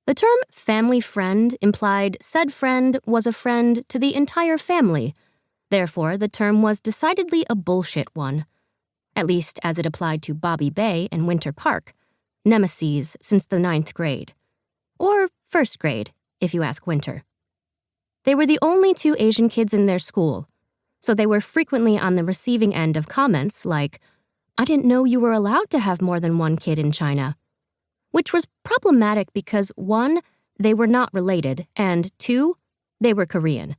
The term family friend implied said friend was a friend to the entire family. Therefore, the term was decidedly a bullshit one, at least as it applied to Bobby Bae and Winter Park, nemeses since the 9th grade. Or 1st grade, if you ask Winter. They were the only 2 Asian kids in their school, so they were frequently on the receiving end of comments like, "I didn't know you were allowed to have more than 1 kid in China," which was problematic because 1, they were not related, and 2, they were Korean.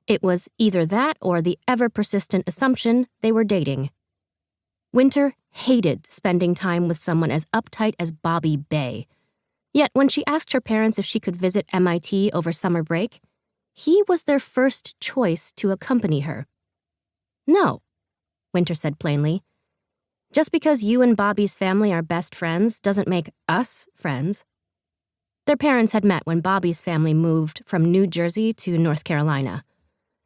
It was either that or the ever-persistent assumption they were dating. Winter hated spending time with someone as uptight as Bobby Bae. Yet when she asked her parents if she could visit MIT over summer break, he was their first choice to accompany her. "No," Winter said plainly. "Just because you and Bobby's family are best friends doesn't make us friends." Their parents had met when Bobby's family moved from New Jersey to North Carolina.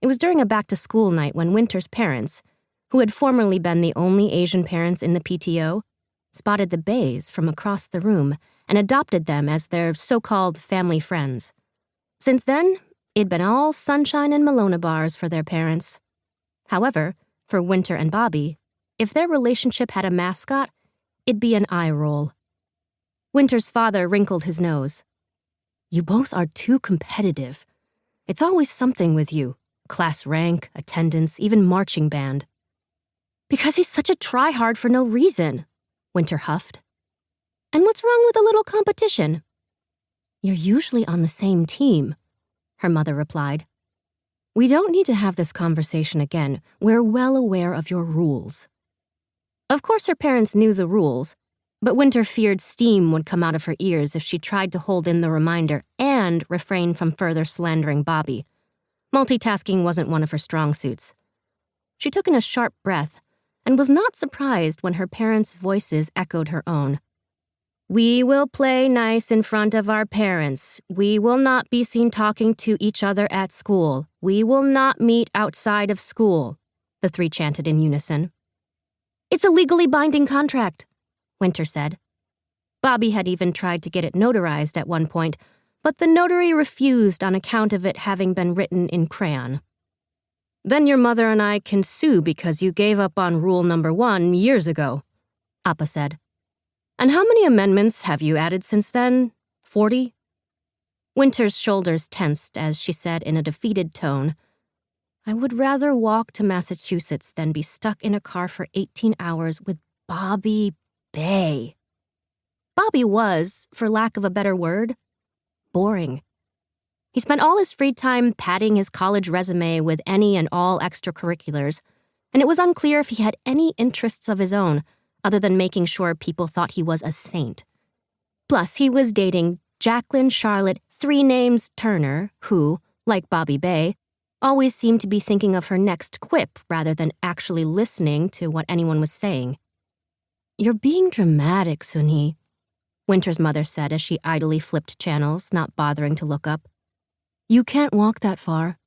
It was during a back-to-school night when Winter's parents, who had formerly been the only Asian parents in the PTO, spotted the Baes from across the room and adopted them as their so-called family friends. Since then, it'd been all sunshine and Malona bars for their parents. However, for Winter and Bobby, if their relationship had a mascot, it'd be an eye roll. Winter's father wrinkled his nose. "You both are too competitive. It's always something with you. Class rank, attendance, even marching band." "Because he's such a try-hard for no reason," Winter huffed. "And what's wrong with a little competition?" "You're usually on the same team," her mother replied. "We don't need to have this conversation again. We're well aware of your rules." Of course her parents knew the rules, but Winter feared steam would come out of her ears if she tried to hold in the reminder and refrain from further slandering Bobby. Multitasking wasn't one of her strong suits. She took in a sharp breath and was not surprised when her parents' voices echoed her own. "We will play nice in front of our parents. We will not be seen talking to each other at school. We will not meet outside of school," the 3 chanted in unison. "It's a legally binding contract," Winter said. Bobby had even tried to get it notarized at one point, but the notary refused on account of it having been written in crayon. "Then your mother and I can sue because you gave up on rule number 1 years ago," Appa said. "And how many amendments have you added since then? 40? Winter's shoulders tensed as she said in a defeated tone, "I would rather walk to Massachusetts than be stuck in a car for 18 hours with Bobby Bae." Bobby was, for lack of a better word, boring. He spent all his free time padding his college resume with any and all extracurriculars, and it was unclear if he had any interests of his own other than making sure people thought he was a saint. Plus, he was dating Jacqueline Charlotte 3 Names Turner, who, like Bobby Bae, always seemed to be thinking of her next quip rather than actually listening to what anyone was saying. "You're being dramatic, Sunhee," Winter's mother said as she idly flipped channels, not bothering to look up. "You can't walk that far."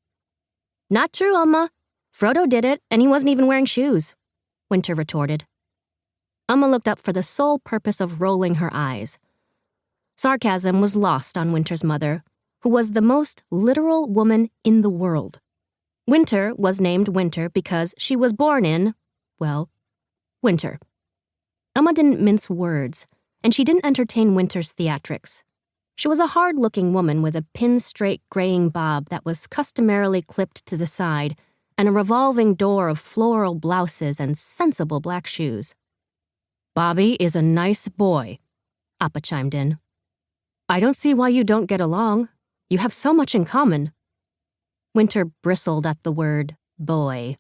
"Not true, Amma. Frodo did it, and he wasn't even wearing shoes," Winter retorted. Amma looked up for the sole purpose of rolling her eyes. Sarcasm was lost on Winter's mother, who was the most literal woman in the world. Winter was named Winter because she was born in, well, winter. Amma didn't mince words, and she didn't entertain Winter's theatrics. She was a hard-looking woman with a pin-straight graying bob that was customarily clipped to the side and a revolving door of floral blouses and sensible black shoes. "Bobby is a nice boy," Appa chimed in. "I don't see why you don't get along. You have so much in common." Winter bristled at the word boy.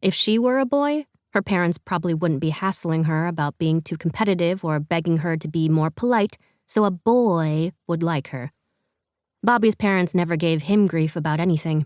If she were a boy, her parents probably wouldn't be hassling her about being too competitive or begging her to be more polite so a boy would like her. Bobby's parents never gave him grief about anything.